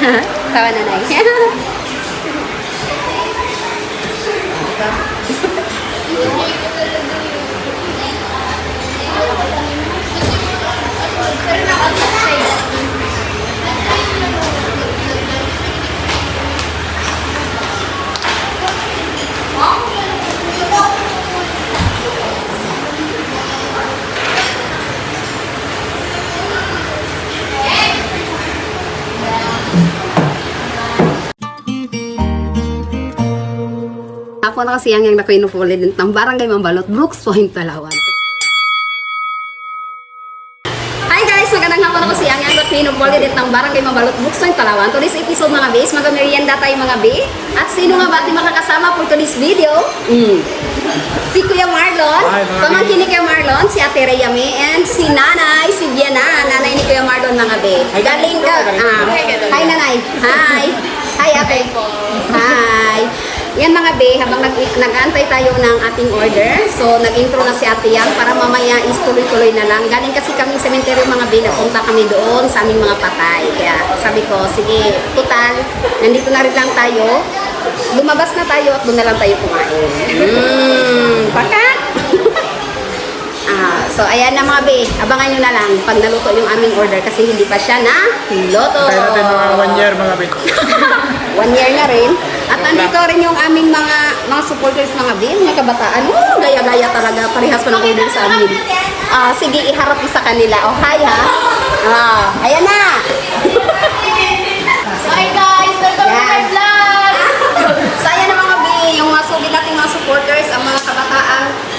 Tawa na na. Ako na kasi yung nakinupulit ng Barangay Mambalot, Brooks Point, Palawan. Hi guys! Magandang hapon ako si Yang nakinupulit ng Barangay Mambalot, Brooks Point, Palawan. Today's episode mga bis, mag-merienda tayo mga bi. At sino nga ba ating makakasama for today's video? Si Kuya Marlon, pamangkin ni Kuya Marlon, si Ate Rayami, and si Nanay, si Viana, nanay ni Kuya Marlon mga bi. Galing ka. Hi Nanay. Hi. Hi Ate. Hi. Yan mga be, habang nag-aantay tayo ng ating order, so nag-intro na si Ate Yang para mamaya is tuloy-tuloy na lang. Galing kasi kami sa cemetery mga be, napunta kami doon sa aming mga patay. Kaya sabi ko, sige, total, nandito na rin lang tayo. Lumabas na tayo at doon na lang tayo kumain. Pakat! So ayan na mga be, abangan nyo na lang pag naluto yung aming order kasi hindi pa siya na loto. Kaya natin mga 1 year mga be. 1 year na rin. At nandito rin yung aming mga supporters mga be, mga kabataan. Gaya-gaya talaga, parehas pa ng order sa amin. Sige, iharap mo sa kanila. Oh, hi ha. Ayan na. Hi guys! Welcome to my vlog! So ayan na mga be, yung mga sugid nating mga supporters, ang mga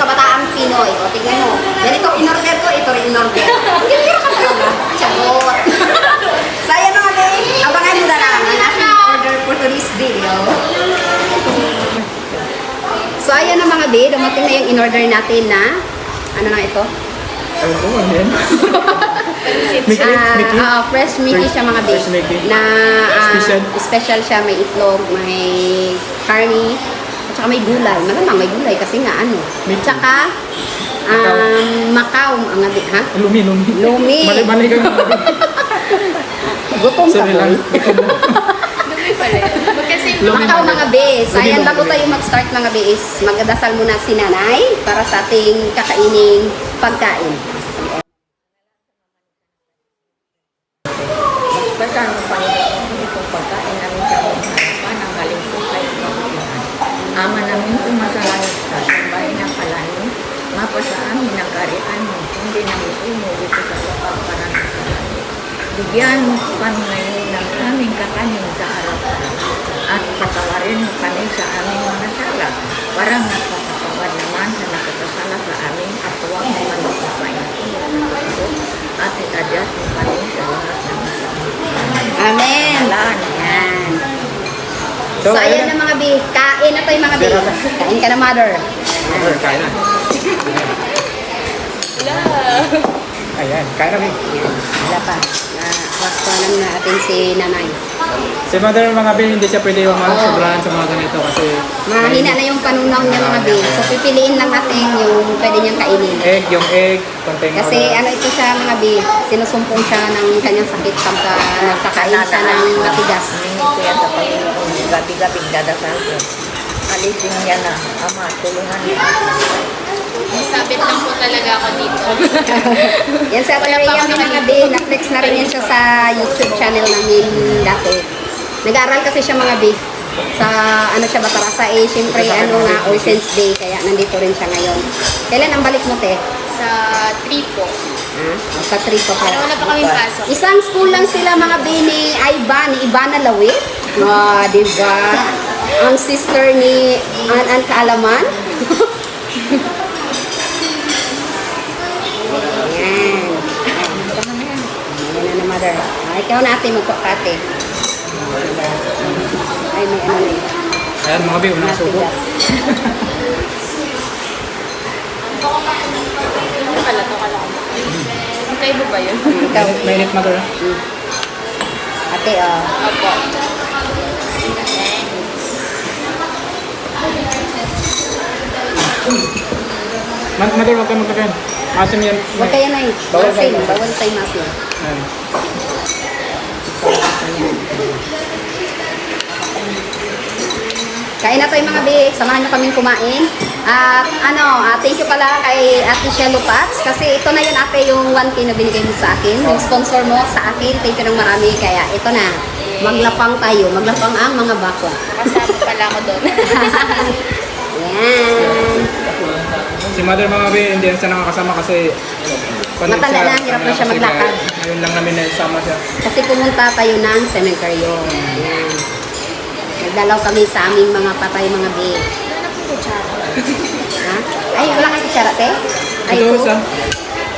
kabataang Pinoy. O, tingnan mo. Yan ito, in-order ko, ito rin in-order. Hindi ka talaga. Chagot. So ayan mga be, abangan nyo na lang ang ating order for today's video. So ayan na mga be, dumating na yung in-order natin na, ano na ito? Ayun ko, ano yan? Mickey? Fresh Mickey siya mga be. Fresh Mickey. Na Special? special siya, may itlog, may carne, at saka may gulay. Malamang may gulay kasi nga ano. Mickey. Tsaka Macau, ang abi, ha? Lumi. Lumi. Mali ka nga. Gutom ka Sorry ba? lang. Dumi pala yun. Magkasing Lumi. Macau mga be. So ayan, Lumi. bago tayo mag-start mga be is magdasal muna si nanay para sa ating kakaining pagkain. Pagkaan ng Panginoon, itong pagkain namin sa aming harapan, ang galing po kayo kabutihan. Ama namin sumasalangit ka, sambahin ang kalanin, mapasa amin ang karian mo, hindi namin sumulit sa kapagpananasalan. Bigyan mo kami ngayon ng aming kakanin sa araw-araw, at patawarin mo kami sa aming mga sala, parang nagpapatawad naman sa nakakasala sa aming at huwag mo kami papain. At itadyat mo kami sa lahat ng masama. Amen. Yan. So ayan na mga be. Kain na tayo mga be. Kain ka na mother. Kaya na. Ayan, kaya na be. Wala pa. Nakakwanan na natin si nanay. Si mother mga be, hindi siya pwede yung sobrahan sa mga ganito kasi Mahina na yung panunaw niya mga be. So pipiliin lang natin yung pwede niyang kainin. yung egg, konting Kasi ano ito siya mga be, sinusumpong siya ng kanyang sakit pagka nagkakain siya ng matigas. Humingi ko yan sa Panginoon, gabi-gabi dadasal ko. Alisin niya na, Ama, tulungan niya. sabit lang po talaga ako dito. Yan sa Ate Rhea mga be, na-flex na rin yan siya sa YouTube channel namin dati. Nag-aaral kasi siya mga be. Sa ano siya Batarasa eh, syempre ano nga, All Saints Day, kaya nandito rin siya ngayon. Kailan ang balik mo te? Sa 3 po. Sa 3 pa Pero wala pa kaming pasok. Isang school lang sila mga be ni Ivana Lawit. Diba? Ang sister ni An Kaalaman. Ayan. Ayan na mother. Ikaw na ate, magpapate. Ay, may ano na yun. Ayan mga be, unang subo. Ano pala to kala ko? Kaya ba yun? Ikaw. Mainit mother. Ate, Opo. Mother, wag ka magkakain. Masim yan. huwag kaya na yun. Bawal Masin. tayo. Bawal tayo masin. Ayan. Kain na tayo mga be. Samahan nyo kaming kumain. At thank you pala kay Ate Shelo Pats. Kasi ito na yun ate yung 1K na binigay mo sa akin. Yung sponsor mo sa akin. Thank you ng marami. Kaya ito na. Maglapang tayo. Maglapang ang mga bako. Kasama pala ako doon. Yan. Si Mother mga be, hindi yan siya nakakasama kasi Matanda na, hirap na siya maglakad. Ngayon lang namin naisama siya. Kasi pumunta tayo ng sementeryo. Yan. Nagdalaw kami sa aming mga patay mga be. Ha? Ay, wala kang kutsara, te? Ay, Ito, ito. isa.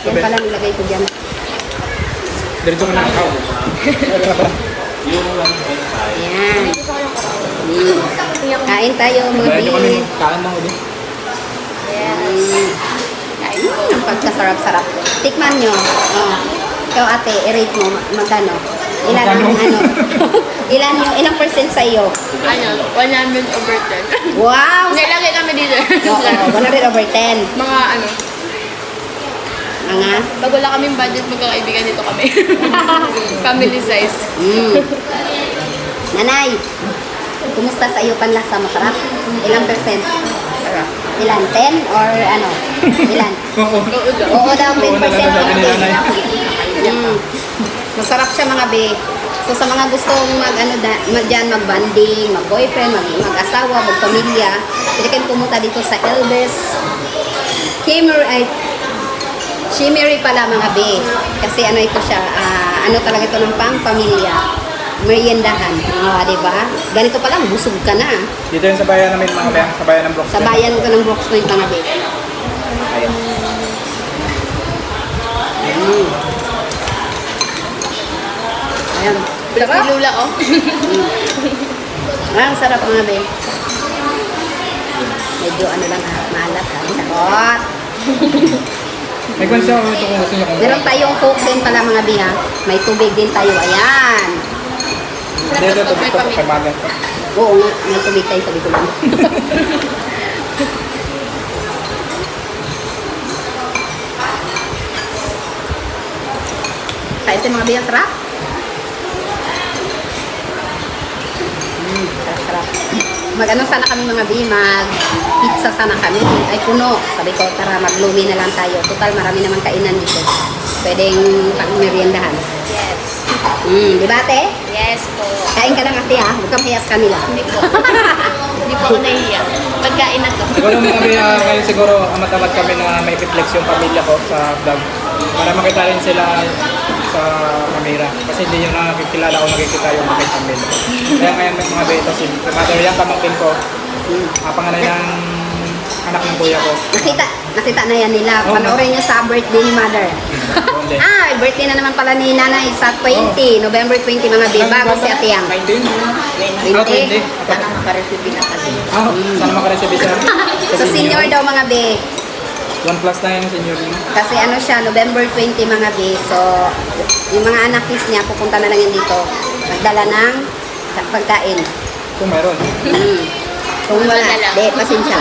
Yan pala nilagay ko dyan. Diretso ko na ikaw. Yan. Kain tayo mga Kaya nyo kami be. kain lang ulit. Ang pagkasarap-sarap. Tikman nyo. Oh. Ikaw ate, i-rate mo. Magkano? Ilan ang Magkano? ilang percent sa iyo? Ano, 100/10. Wow! Nilagay kami dito. Oo, 100/10. Mga ano, Mga? pag wala kaming budget, magkakaibigan dito kami. Family size. Nanay, kumusta sa iyo panlasa? Masarap? Ilang percent? Ilan? 10 or ano? Ilan? Oo. Oo daw, 10% Oo, sabi ni nanay. Masarap siya mga be. So sa mga gustong mag-banding, mag-boyfriend, mag-asawa, mag-pamilya, pwede kayong pumunta dito sa Elvis Shimmery pala mga be. Kasi ano ito siya, ano talaga ito ng pang-pamilya. Meriendahan. Di ba? Ganito pa lang, busog ka na. Dito yun sa bayan namin mga be, sa bayan ng Brooks. Sa bayan ko ng Brooks Point mga be. Ayun. Ayan. Plus ni Lula, oh. Ang sarap mga be. Medyo ano lang maalat ha. Sakot. May kwan siya, ito kung gusto niyo kung Meron tayong coke din pala mga be ha. May tubig din tayo. Ayan. dito, ito, May dito, pamilya. kay Mother. Oo nga, may tubig tayo sabi ko lang. Kaya ito mga be, ang sarap. Sarap. Mag-ano sana kami mga bi, mag-pizza sana kami. Ay puno. Sabi ko, tara maglumi na lang tayo. Total, marami naman kainan dito. Pwedeng pang-meriendahan. Yes. Di ba ate? Yes po. Kain ka lang ate ha. Huwag kang hiyas kanila. Hindi po. Hindi po ako nahihiya. Pagkain na to. Siguro mga be, ngayon siguro amat-amat kami na may reflex yung pamilya ko sa vlog. Para makita rin sila sa camera. Kasi hindi nyo nakikilala o nakikita yung mga pamilya. Kaya ngayon mga be, ito si Mother yung pamangkin ko. Panganay ng anak ng kuya ko. Nakita na yan nila. Oo, Panoorin nyo sa birthday ni mother. Doon din. Birthday na naman pala ni nanay sa 20, November 20 mga bi. Bago si ate yang. 19? 20. Sana makareceive na kami. Sana makareceive siya. So senior daw mga bi. 1 plus na yung senior niya. Kasi ano siya, November 20 mga bi. So, yung mga anak niya, pupunta na lang yan dito. Magdala ng pagkain. Kung meron. Kung wala, Magdala. di, pasensya.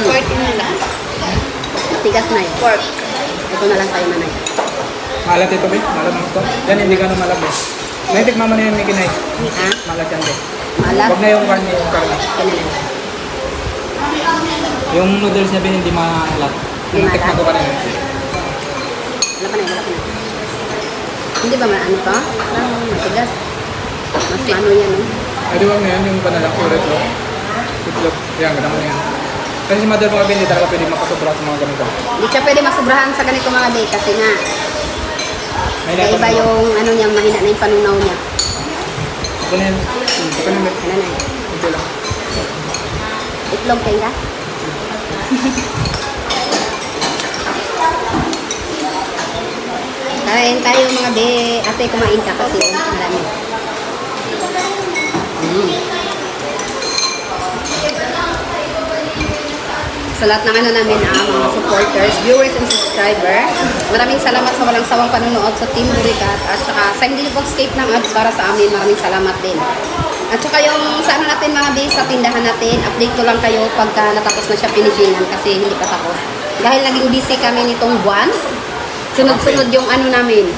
Pork na lang. Tigas na yun. Pork. Ito na lang tayo manay. Malat ito be, malat ang gusto. Yan hindi ka na malat be. Naitik mama na yung may kinay. Ha? Malat yan be. Malat. Huwag na yung karne, yung karne. Ganun. Yung noodles niya be hindi malat. Hindi Naitik na malat. ko pa rin. Wala pa na, wala pa na. Hindi ba ano pa? Matigas. Mas ano yan, no? Ay di wag na yan, yung panalang pure ito. Itlog. Yan, ganun mo yan. Kasi si mother mga be, hindi talaga pwede makasobra sa mga ganito. Hindi siya pwede masubrahan sa ganito mga day kasi nga, May iba napan mo. yung ano niya, mahina na yung panunaw niya. Ito na yan. Ito na yan. Ano na yun? Ito lang. Itlog kayo ka? Kain tayo mga be. Ate, kumain ka kasi marami. Sa lahat ng ano namin, mga supporters, viewers and subscriber, maraming salamat sa walang sawang panunood sa Team Burikat at saka sa hindi nag-escape ng ads para sa amin, maraming salamat din. At saka yung sa ano natin mga be, sa tindahan natin, update ko lang kayo pagka natapos na siya finishingan kasi hindi pa tapos. Dahil naging busy kami nitong buwan, sunod-sunod yung ano namin.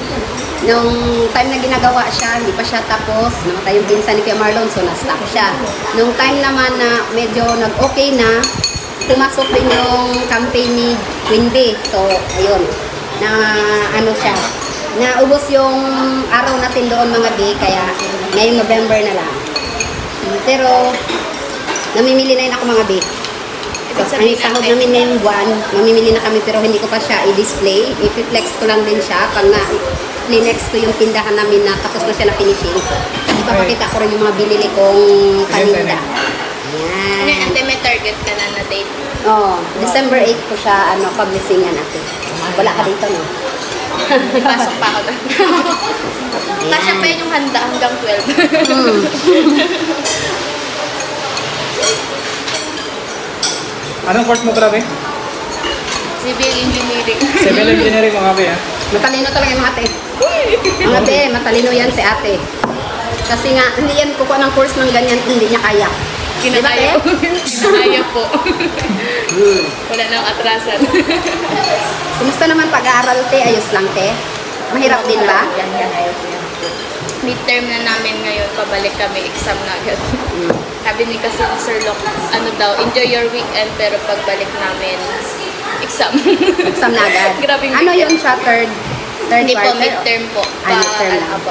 Nung time na ginagawa siya, hindi pa siya tapos. Namatay yung pinsan ni Kuya Marlon, so na-stop siya. Nung time naman na medyo nag-okay na, pumasok din yung campaign ni Windy. So, ayun. Na ano siya. Naubos yung araw natin doon mga B, kaya ngayong November na lang. Pero, namimili na yun ako mga B. So, ang sahod namin ngayong buwan, mamimili na kami pero hindi ko pa siya i-display. I-flex ko lang din siya pag na-next ko yung tindahan namin na tapos na siya na finishing. Ipapakita ko rin yung mga binili kong paninda. Ano Yan. ante, may target ka na date? Oh, December 8 ko siya publishingan natin. Wala ka dito, no? Pasok pa ako doon. Kasya pa yun yung handa hanggang 12. Anong course mo grabe? Civil engineering. Civil engineering mga be, ha? Matalino talaga yung mga ate. Mga ate, matalino yan si ate. Kasi nga, hindi yan kukuha ng course ng ganyan, hindi niya kaya. Kinakaya Diba, ko. Kinakaya po. Wala nang atrasan. Kumusta naman pag-aaral, te? Ayos lang, te? Mahirap din ba? Yan, ayos yan. Midterm na namin ngayon, pabalik kami, exam na agad. Sabi ni kasi ni Sir Locke, ano daw, enjoy your weekend, pero pagbalik namin, exam. Exam na agad. Grabing Ano weekend. yun siya? Third Hindi po, quarter? midterm po. Midterm lang. Apo.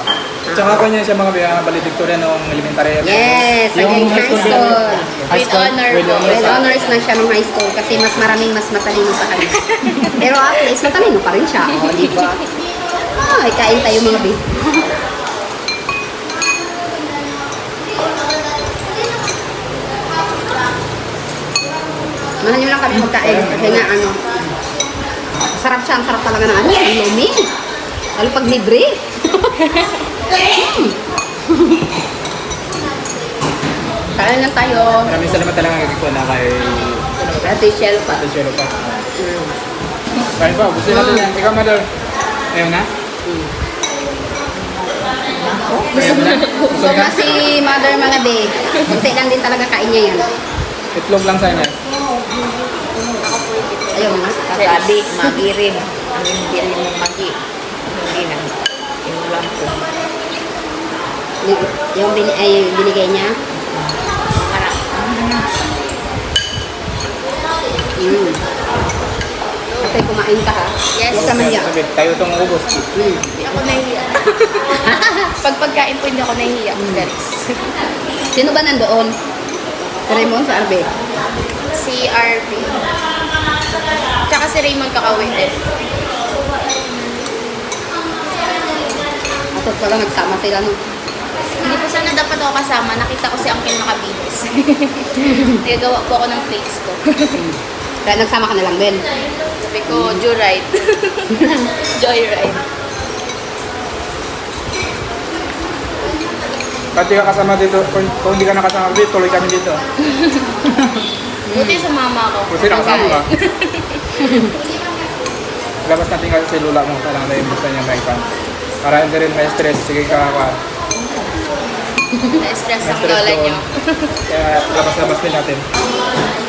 Tsaka kanya siya mga be, valedictorian ng elementary. Yes, Yung again, high school. With honor With po. honor. With honors na siya nung high school kasi mas maraming mas matalino sa kanya. Pero at least matalino pa rin siya. O, di ba? Ay, kain tayo mga be. Mahal niyo lang kami pagkain kasi nga ano, sarap siya, ang sarap talaga na ano, ang lumi. Lalo pag libre. Kain lang tayo. Maraming salamat talaga kay na kay Ate Shell pa. Ate Chelo pa. Kain pa, gusto natin yan. Ikaw, mother. Ayaw na? Ayaw na? So Busog na? si mother mga be, kunti lang din talaga kain niya yan. Itlog lang sa inyo. Ayaw mo. Sabi, magi rin. Ang hindi rin mong magi. Hindi na. Inulang ko. Yung binigay niya. Marap. Kapag kumain ka ha. Yes. Huwag ka mahiya. Sabi, tayo itong ubos. Hindi ako nahihiya. Pag pagkain po, hindi ako nahihiya. Guys. Sino ba nandoon? Si Raymond sa Arbe. Si RB. Tsaka si Raymond kakawin din. At pala nagsama sila no. Hindi po sana dapat ako kasama. Nakita ko si Uncle nakabinis. Nagagawa po ako ng plates ko. Kaya nagsama ka na lang din. Sabi ko, joyride. Joyride. Pati ka kasama dito, kung hindi ka nakasama dito, tuloy kami dito. Buti sa mama ko. Kasi nakasama ka. Labas natin kasi si Lula mo, kailangan na yung gusto niya may pan. Para hindi rin may stress, sige ka ka. Na-stress ang lola niyo. Kaya labas-labas din natin.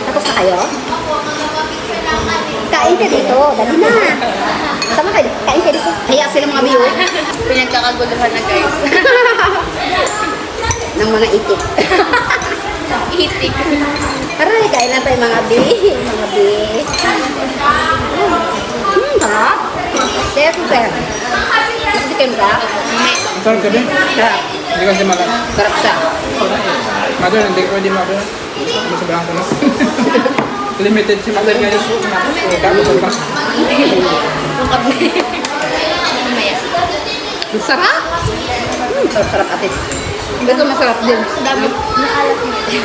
Tapos na kayo? Kain ka dito. Dali na. Sama kayo. Kain ka dito. Kaya sila mga biyo. Pinagkakaguluhan na guys. Ng mga itik. Itik. Aray, kain lang tayo mga bi. Mga bi. Sarap. Kaya super. Nasikin ba? Ang sarap ka din. Sarap. Hindi kasi malas. Sarap siya. Mother, hindi ko pwede mother. Masabahan ko na. Limited si mother guys. Gamit ko ba? Bukab na. Mamaya. Ang sarap. Sarap-sarap ate. Ito masarap din. Dami. Naalat niya.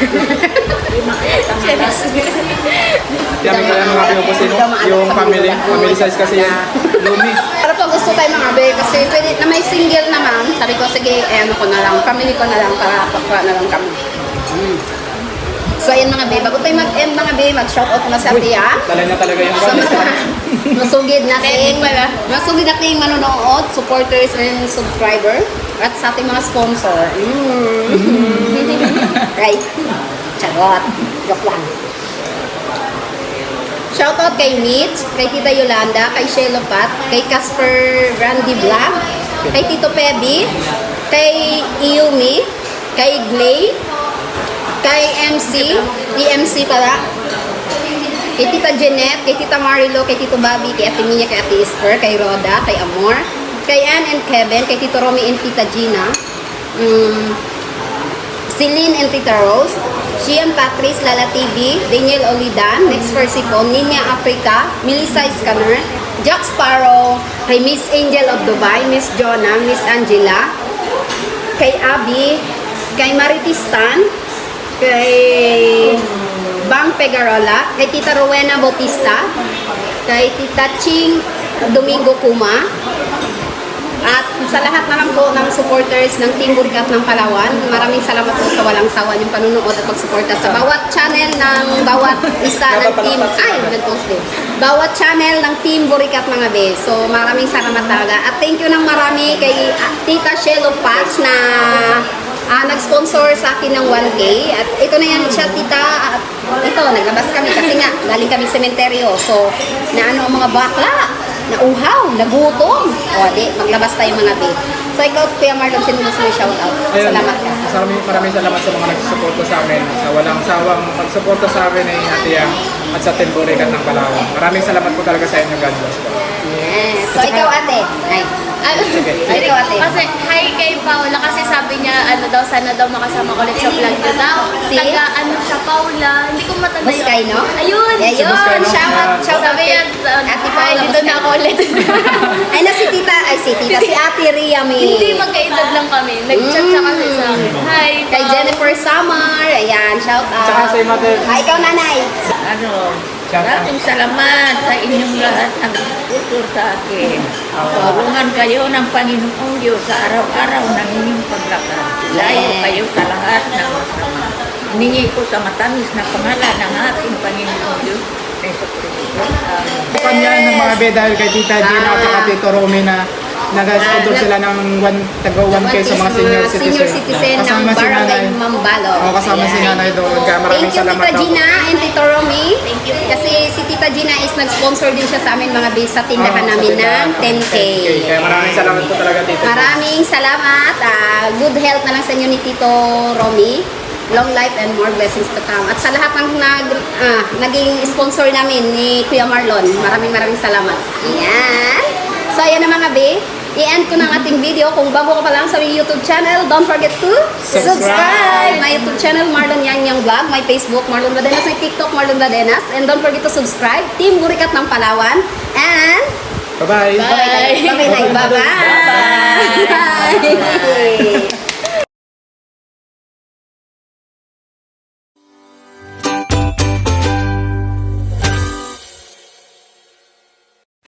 Kaya may kaya mga pinupusin yung family size kasi yan. Lumi. Para po gusto tayo mga be, kasi pwede na may single naman. Sabi ko, sige, ano ko na lang, family ko na lang, para pakwa na lang kami. So, ayan mga be, bago tayo mag-end mga be, mag-shoutout na sa Tia. Talay na talaga yung So, masugid natin, Ready pala. masugid natin manonood, supporters and subscriber, at sa ating mga sponsor. Right? Charot. Joke lang. Shoutout kay Mitch, kay Tita Yolanda, kay Shelo Pat, kay Casper Randy Black, kay Tito Pebi, kay Iumi, kay Glay, kay MC, EMC pala, kay Tita Jeanette, kay Tita Marilo, kay Tito Bobby, kay Ate Mia, kay Ate Isper, kay Roda, kay Amor, kay Ann and Kevin, kay Tito Romy and Tita Gina, Celine and Tita Rose, Shian Patrice, Lala TV, Daniel Olidan, Next Persicom, Ninya Africa, Melissa Scanner, Jack Sparrow, kay Miss Angel of Dubai, Miss Jonah, Miss Angela, kay Abby, kay Maritistan, kay Bang Pegarola, kay Tita Rowena Bautista, kay Tita Ching Domingo Kuma, at sa lahat naman po ng supporters ng Team Burikat ng Palawan, maraming salamat po sa walang sawa yung panunood at pagsuporta sa bawat channel ng bawat isa ng team. Bawat channel ng Team Burikat mga be. So maraming salamat talaga. At thank you ng marami kay Tita Shelo Patch na nag-sponsor sa akin ng 1K. At ito na yan siya, tita. At ito, naglabas kami kasi nga, galing kami sementeryo. So, naano ang mga bakla, nauhaw, nagutom. O, di, maglabas tayo mga be. So, ikaw, Kuya Marlon, sino gusto mo shoutout? Salamat ka. Maraming salamat sa mga nagsusuporta sa amin. Sa walang sawang pagsuporta sa amin ay Ate Yang at sa Team Burikat ng Palawan. Maraming salamat po talaga sa inyo. God bless po. Yes. So, ikaw, ate. Ay. Sige. Ikaw, ate. Kasi, hi kay Paula, kasi sabi niya, sana daw makasama ko ulit sa vlog niya daw. Si? Siya, Paula. Hindi ko matanda Buskay, no? Ayun! Si Buskay, no? Shout out Sabi kay niya, Ate hi, Paula dito na ako ulit. Ay, si Ate Ria May. Hindi, magkaedad lang kami. Nag-chat siya kasi sa akin. Hi, Kay Pao. Jennifer Summer. Ayan, shout out. Tsaka si Mother. Ay, ikaw, nanay. Maraming salamat sa inyong lahat ng nagtuturo sa akin. Tulungan kayo ng Panginoong Diyos sa araw-araw ng inyong paglakad. Layo kayo sa lahat ng masama. Hiningi ko sa matamis na pangalan ng ating Panginoong Diyos. Kanya ng mga be dahil kay Tita Gina at saka Tito Romy na nag-sponsor sila ng taga 1K sa mga senior citizen. ng Barangay Mambalo. Kasama si Nanay doon. Kaya maraming Thank you, salamat Tita daw. Gina and Tito Romy. Thank you. Kasi si Tita Gina is nag-sponsor din siya sa amin mga base sa tindahan namin ng 10K. Kaya maraming salamat po talaga Tito. Maraming salamat. Good health na lang sa inyo ni Tito Romy. Long life and more blessings to come. At sa lahat ng naging sponsor namin ni Kuya Marlon, maraming salamat. Ayan. So, ayan na mga be. I-end ko ng ating video. Kung bago ka pa lang sa my YouTube channel, don't forget to subscribe! My YouTube channel, Marlon Yang Yang Vlog. My Facebook, Marlon Badenas. My TikTok, Marlon Badenas. And don't forget to subscribe. Team Burikat ng Palawan. And Bye-bye. Bye. bye-bye. Bye-bye. Bye-bye.